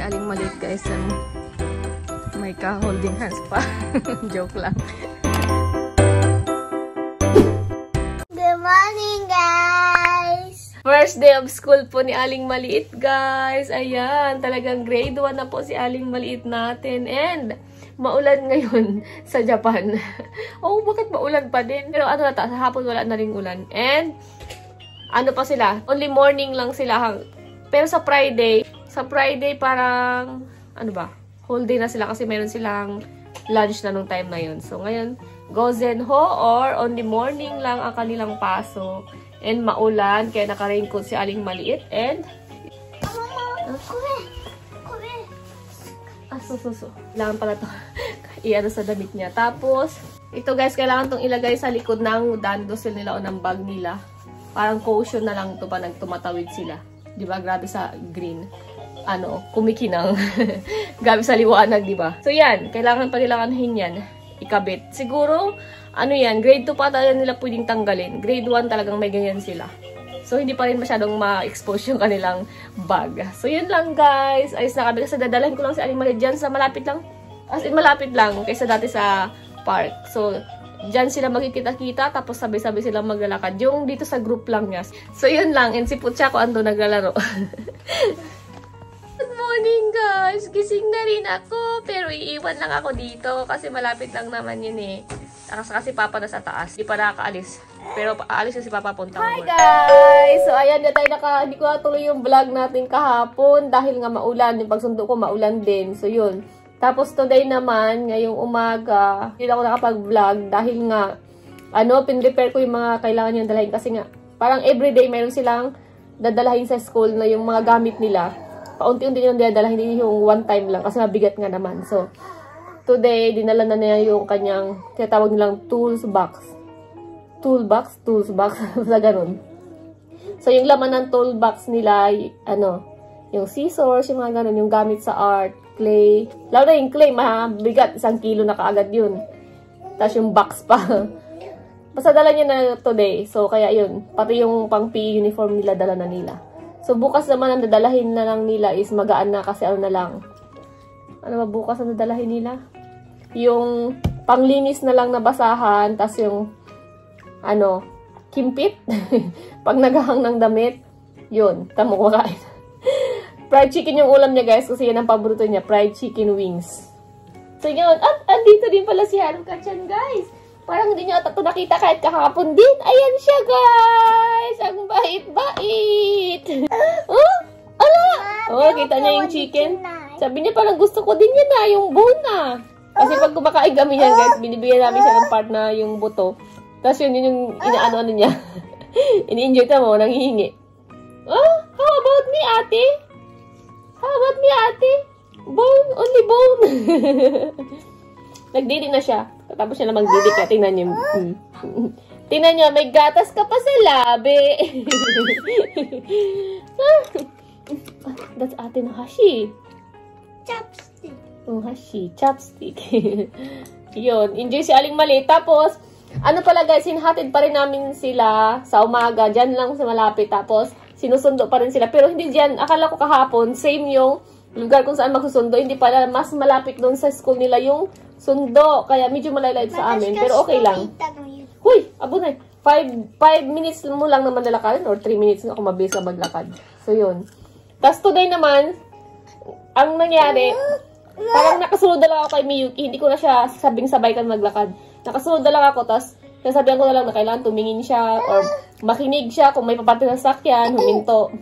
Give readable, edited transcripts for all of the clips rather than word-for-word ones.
Aling Maliit guys. May ka-holding hands pa. Joke lang. Good morning, guys! First day of school po ni Aling Maliit guys. Ayan, talagang grade 1 na po si Aling Maliit natin. And maulan ngayon sa Japan. Oh, bakit maulan pa din? Pero ano na, sa hapon wala na ring ulan. And ano pa sila? Only morning lang sila. Pero sa Friday parang, ano ba? Whole day na sila kasi meron silang lunch na nung time na yun. So ngayon, gozenho or only morning lang ang kanilang pasok. And maulan, kaya naka-raincoat si Aling Maliit. And, kailangan pala to i-ano sa damit niya. Tapos, ito guys, kailangan tong ilagay sa likod ng dandosel nila o ng bag nila. Parang caution na lang to pa nagtumatawid sila. Diba? Grabe sa green. Ano, kumikinang. Grabe sa liwanag, diba? So yan, kailangan pa nila kanahin yan. Ikabit. Siguro, ano yan, grade 2 pa talaga nila pwedeng tanggalin. Grade 1 talagang may ganyan sila. So, hindi pa rin masyadong ma-expose yung kanilang bag. So, yun lang guys. Ayos na kami kasi dadalhin ko lang si Aling Maliit dyan sa malapit lang. As in, malapit lang kaysa dati sa park. So, dyan sila magkikita-kita tapos sabay-sabay sila maglalakad. Yung dito sa group lang niya. So, yun lang. And si Putya ko ando naglalaro. Good morning guys! Gising na rin ako. Pero iiwan lang ako dito kasi malapit lang naman yun eh. Kasi Papa na sa taas. Di pa nakakaalis. Pero aalis na si Papa punta. Hi guys! So ayan na tayo hindi ko natuloy yung vlog natin kahapon dahil nga maulan. Yung pagsundo ko maulan din. So yun. Tapos today naman, ngayong umaga, hindi ako nakapag-vlog dahil nga pin-repair ko yung mga kailangan niyang dalahin. Kasi nga, parang everyday mayroon silang dadalahin sa school na yung mga gamit nila. Paunti-unti yung dadalahin, hindi yung one time lang kasi mabigat nga naman. So, today, dinala na niya yung kanyang tinatawag nilang tools box. Toolbox? Sa ganun. So, yung laman ng toolbox nila, yung scissors, yung mga ganun, yung gamit sa art, clay. Lalo na yung clay, mabigat, 1 kilo na kaagad yun. Tapos yung box pa. Basta dala niya na today. So, kaya yun. Pati yung pang PE uniform nila, dala na nila. So, bukas naman ang dadalahin na lang nila is magaan na kasi ano na lang. Ano ba bukas ang dadalahin nila? Yung panglinis na lang na basahan, tas yung kimpit. Pag naghahang ng damit, yun, tamo kumakain. Fried chicken yung ulam niya guys, kasi yan ang paborito niya, fried chicken wings. So yun, at andito din pala si Haruka-chan guys. Parang hindi niya ito nakita kahit kahapon din. Ayan siya guys, ang bait-bait. Oh, ala! Oh, kita niya yung chicken. Sabi niya parang gusto ko din yan na, yung bone na. Kasi pag kumakain kami yan guys, binibigyan namin siya ng part na yung buto. Tapos yun yung inaano-ano niya. Ini-enjoy ka mo, nanghihingi. Oh, how about me ate? How about me ate? Bone, only bone. Nagdidik na siya. Tapos siya na magdidik na. Tingnan niyo. Tingnan niyo, may gatas ka pa sa labi. That's ate na hashi. Chopstick. Oh, hashi. Chopstick. Yun. Enjoy si Aling Maliit. Tapos, ano pala guys, hinhatid pa rin namin sila sa umaga. Diyan lang sa malapit. Tapos, sinusundo pa rin sila. Pero hindi diyan. Akala ko kahapon, same yung lugar kung saan magsusundo. Hindi pala, mas malapit doon sa school nila yung sundo. Kaya medyo malayo sa amin. Pero okay lang. Huy! Abo na. 5 minutes mo lang naman nalakarin or 3 minutes na kung mabilis na maglakad. So, yun. Tapos today naman, ang nangyari, parang nakasunod na lang ako kay Miyuki. Hindi ko na siya sabing sabay kan maglakad. Nakasunod na lang ako. Tapos, sabihan ko na lang na kailangan tumingin siya or makinig siya kung may papati na sakyan, huminto.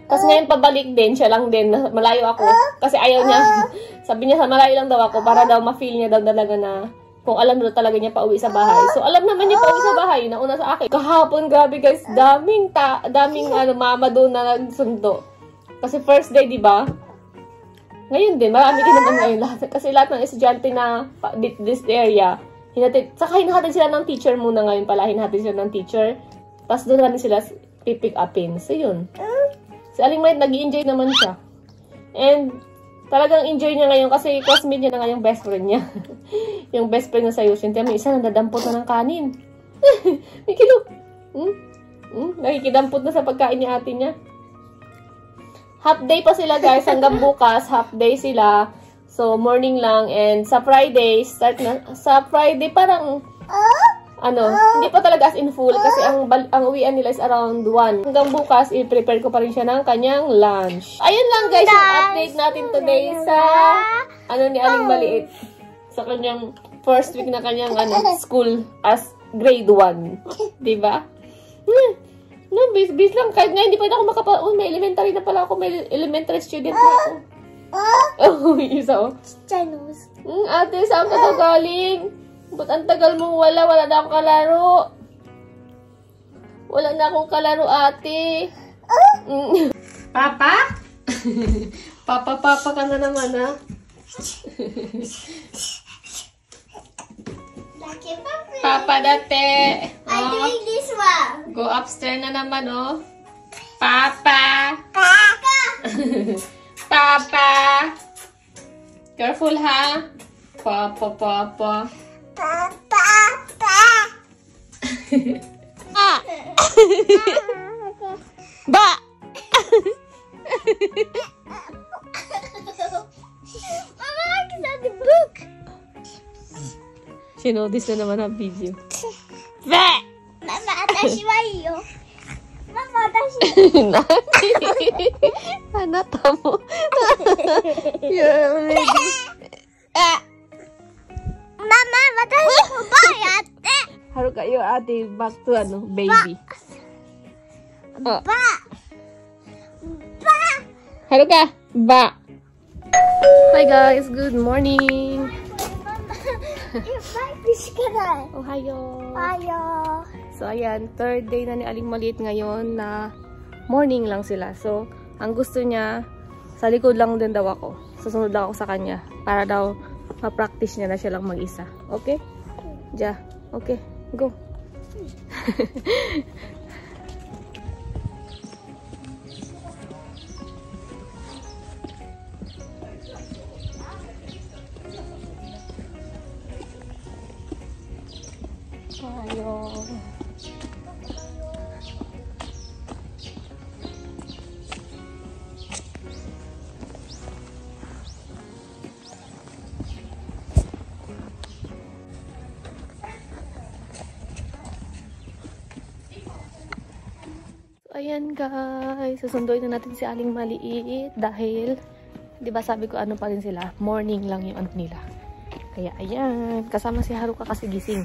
Tapos ngayon pabalik din, siya lang din, malayo ako. Kasi ayaw niya, sabi niya sa malayo lang daw ako para daw ma-feel niya daw talaga na kung alam daw talaga niya pauwi sa bahay. So alam naman niya pauwi sa bahay, nauna sa akin. Kahapon, grabe guys, daming mama doon na nagsundo. Kasi first day, di ba? Ngayon din, marami din naman ngayon lahat. Kasi lahat ng estudyante na this area, saka hinahatid sila ng teacher muna ngayon pala, hinahatid sila ng teacher. Tapos doon namin sila pipick upin. So yun. Si Aling Maliit, nag-i-enjoy naman siya. And, talagang enjoy niya ngayon kasi classmate niya na nga yung best friend niya. Yung best friend niya sa Yushin. Tiyan mo, isa nandadampot na ng kanin. Nakikilok. Nakikidampot na sa pagkain ni ate niya. half day pa sila guys, hanggang bukas, half day sila. So, morning lang. And sa Friday, start na, sa Friday parang, hindi pa talaga as in full kasi ang uwian nila is around 1. Hanggang bukas, i-prepare ko pa rin siya ng kanyang lunch. Ayun lang guys, yung update natin today sa, ni Aling Maliit. Sa kanyang first week na kanyang, school as grade 1. Diba? No, bis lang. Kahit nga, hindi pa ako may elementary na pala ako. May elementary student na ako. Isa Chinese. Ate, saan ka daw galing? Ba't ang tagal mong wala? Wala na akong kalaro. Wala na akong kalaro, ate. Papa? Papa ka na naman, ha? Papa dati. I'm doing this one. Go upstairs na naman, oh. Papa. Papa. Careful, ha? Papa. Ba. Mama, I can the book. Sinodis na naman ang video. Mama, atashi wa ii yo. Mama, atashi. Anata mo. Mama, watashi mo ba yatte? Haruka, your ate back to baby. Ba. Haruka, ba. Hi guys, good morning. Ohayo. So ayan, third day na ni Aling Maliit ngayon na morning lang sila. So, ang gusto niya, sa likod lang din daw ako. Susunod lang ako sa kanya para daw ma-practice niya na siya lang mag-isa. Okay? Ja. Okay. Go. Ayo. Ayan guys, susunduin na natin si Aling Maliit dahil, di ba sabi ko ano pa rin sila, morning lang yung nila. Kaya ayan, kasama si Haruka kasi gising.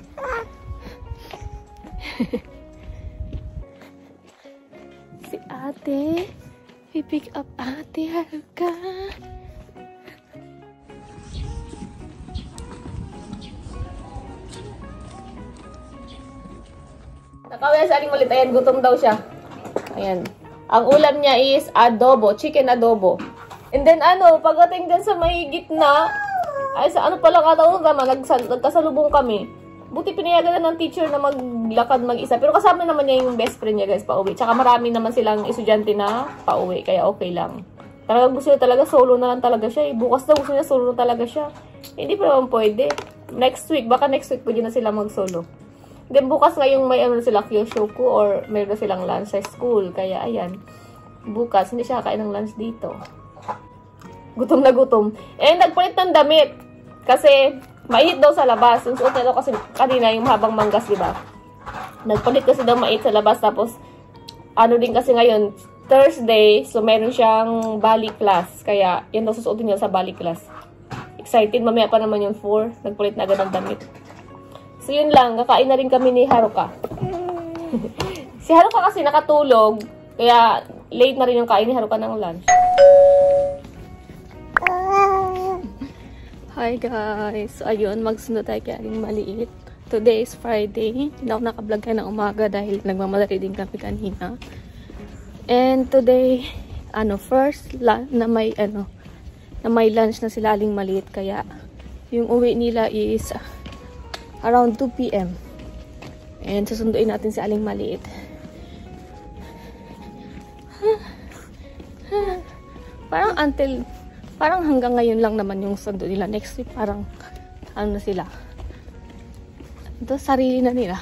Si ate, i-pick up ate Haruka. Nakawala sa Aling Maliit, ayan, gutom daw siya. Ayan. Ang ulam niya is adobo, chicken adobo. And then pagdating din sa may gitna, ay sa pala kataon naman, nagkasalubong kami. Buti pinayagan na ng teacher na maglakad mag-isa. Pero kasama naman niya yung best friend niya guys, pauwi. Tsaka marami naman silang estudyante na pauwi, kaya okay lang. Talaga gusto niya talaga, solo na lang talaga siya. Bukas na gusto niya, solo na talaga siya. Hindi pa naman pwede. Next week, baka next week pwede na sila mag-solo. Then bukas ngayong may sila Kyoshoku or meron silang lunch sa school. Kaya ayan, bukas hindi siya kain ng lunch dito. Gutom na gutom. And nagpalit ng damit. Kasi mainit daw sa labas. Yung suot na daw kasi kanina yung habang manggas, diba? Nagpalit kasi daw mainit sa labas. Tapos din kasi ngayon, Thursday. So meron siyang balik class. Kaya yan daw susuotin niya sa balik class. Excited. Mamaya pa naman yung 4. Nagpalit na agad ng damit. So, yun lang. Kakain na rin kami ni Haruka. Si Haruka kasi nakatulog. Kaya, late na rin yung kain ni Haruka ng lunch. Hi guys. So, ayun. Magsunod tayo kay Aling Maliit. Today is Friday. Hindi ako nakablog kayo ng umaga dahil nagmamadali din kami kanina. And today, first na may, na may lunch na sila Aling Maliit. Kaya, yung uwi nila is around 2 PM. And susunduin natin si Aling Maliit. Parang hanggang ngayon lang naman yung sundo nila. Next week parang na sila. Ito sarili na nila.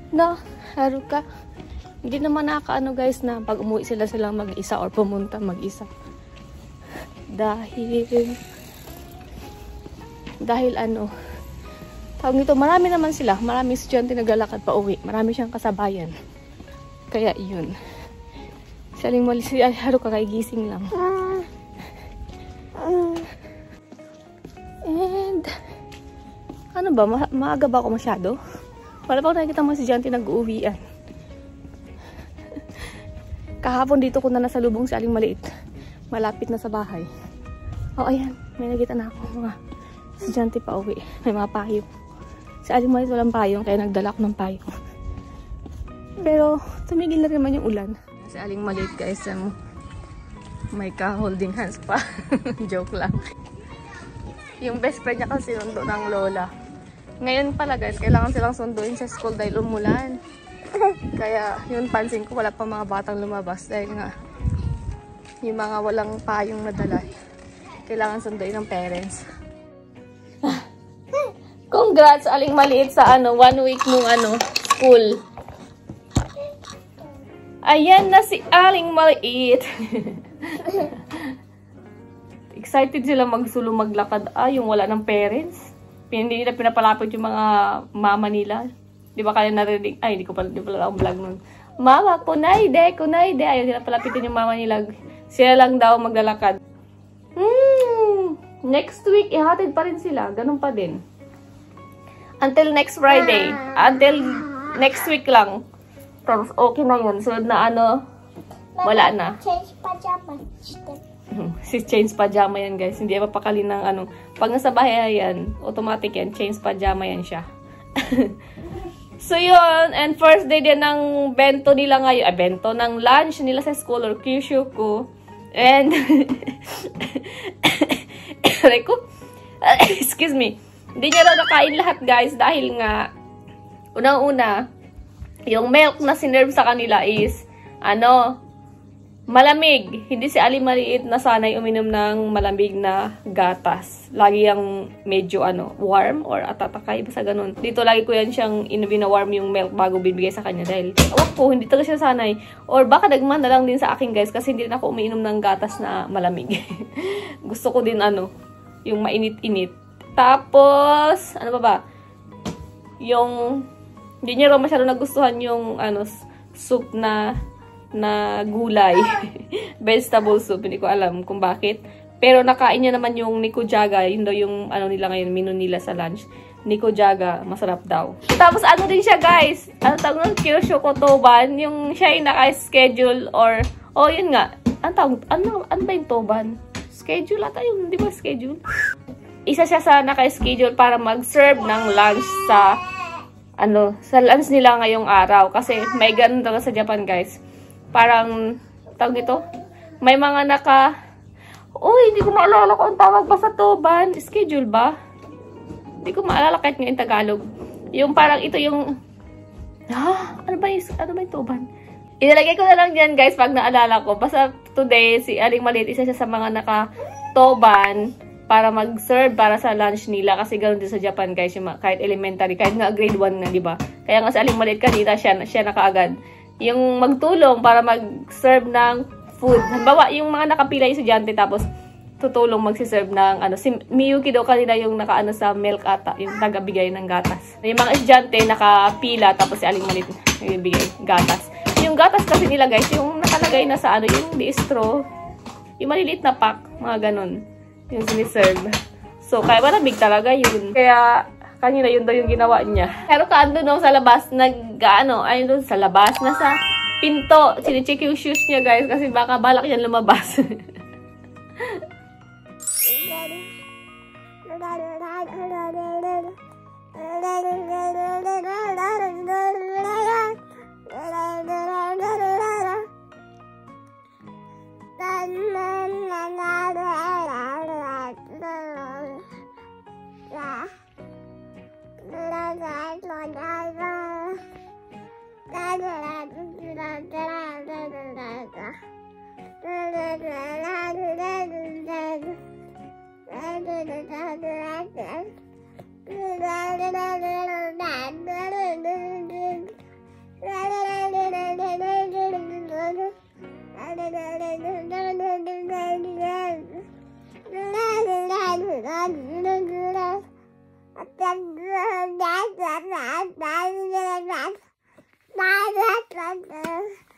No, Haruka. Hindi naman nakakaano guys na pag umuwi silang mag-isa or pumunta mag-isa. Dahil ano, tawag nito, marami naman sila. Maraming estudyante naglalakad pa uwi. Marami siyang kasabayan. Kaya yun. Saling mali si Haro kakagising lang. And ano ba? Maaga ba ako masyado? Wala pa ako nakikita mga estudyante nag-uuwian. Kahapon dito ko na nasalubong si Aling Maliit. Malapit na sa bahay. Oh, ayan. May nakita na ako. Mga estudyante pa uwi. May mga payong. Si Aling Maliit walang payong, kaya nagdala ko ng payong. Pero, tumigil na rin naman yung ulan. Si Aling Maliit guys, may ka-holding hands pa. Joke lang. Yung best friend niya kasi sinundo ng lola. Ngayon pala guys, kailangan silang sunduin sa school dahil umulan. Kaya yun, pansin ko wala pa mga batang lumabas dahil nga yung mga walang payong na dala kailangan sunduin ng parents. Congrats Aling Maliit sa 1 week mong school. Ayan na si Aling Maliit. Excited sila magsulong maglakad. Yung wala ng parents. Hindi nila pinapalapit yung mga mama nila. Di ba kaya narinig? Hindi pala akong vlog nun. Mama, kunayde. Ayaw nila palapitin yung mama nila. Sila lang daw maglalakad. Next week, ihatid pa rin sila. Ganun pa din. Until next Friday. Until next week lang. Tapos okay na yun. Sunod na wala na. Change pajama. Si change pajama yan guys. Hindi mapakali ng pag nasa bahay yan, automatic yan. Change pajama yan siya. So yun. And first day din ng bento nila ngayon. Bento ng lunch nila sa school or kyushu ko. And excuse me. Hindi niya daw nakain lahat guys. Dahil nga unang-una yung milk na sinerve sa kanila is malamig. Hindi si Aling Maliit na sanay uminom ng malamig na gatas. Lagi yung medyo warm or atatakay. Basta ganun. Dito lagi ko yan siyang warm yung milk bago bibigay sa kanya. Dahil, hindi talaga siya sanay. Or baka dagman na lang din sa akin guys. Kasi hindi rin ako umiinom ng gatas na malamig. Gusto ko din yung mainit-init. Tapos, ano ba? Yung, hindi niya raw masyado nagustuhan yung soup na gulay. Vegetable soup. Hindi ko alam kung bakit. Pero nakain niya naman yung nikujaga. Yun daw yung nila ngayon, menu nila sa lunch. Nikujaga. Masarap daw. Tapos din siya guys. Tawag ng kyushu kotoban. Yung siya yung naka-schedule or yun nga. Ano ba yung toban? Schedule ata yun. Di ba schedule? Isa siya sa naka-schedule para mag-serve ng lunch sa lunch nila ngayong araw. Kasi may ganun talaga sa Japan guys. Parang, tawag ito, may mga hindi ko maalala kung ang tawag ba sa toban. Schedule ba? Hindi ko maalala kahit nga in Tagalog. Yung parang ito yung, ano ba yung toban? Ilalagay ko na lang dyan guys pag naalala ko. Basta today, si Aling Maliit, isa siya sa mga naka-toban para mag-serve para sa lunch nila. Kasi ganoon din sa Japan guys, yung kahit elementary, kahit nga grade 1 na, di ba? Kaya nga si Aling Maliit kanina, siya nakaagad. Yung magtulong para mag-serve ng food. Halimbawa, yung mga nakapila yung estudyante tapos tutulong magsiserve ng si Miyuki daw kanina yung sa milk ata, yung tagabigay ng gatas. Yung mga estudyante nakapila tapos si Aling Maliit nagbibigay gatas. Yung gatas kasi nila guys, yung nakalagay na sa yung di-straw, yung maliliit na pack, mga ganun. Yung siniserve. So, kaya malamig talaga yun. Kaya, kanina yun daw yung ginawa niya. Pero kaando daw sa labas, doon sa labas, nasa pinto. Sinicheck yung shoes niya guys, kasi baka balak yan lumabas. Bye.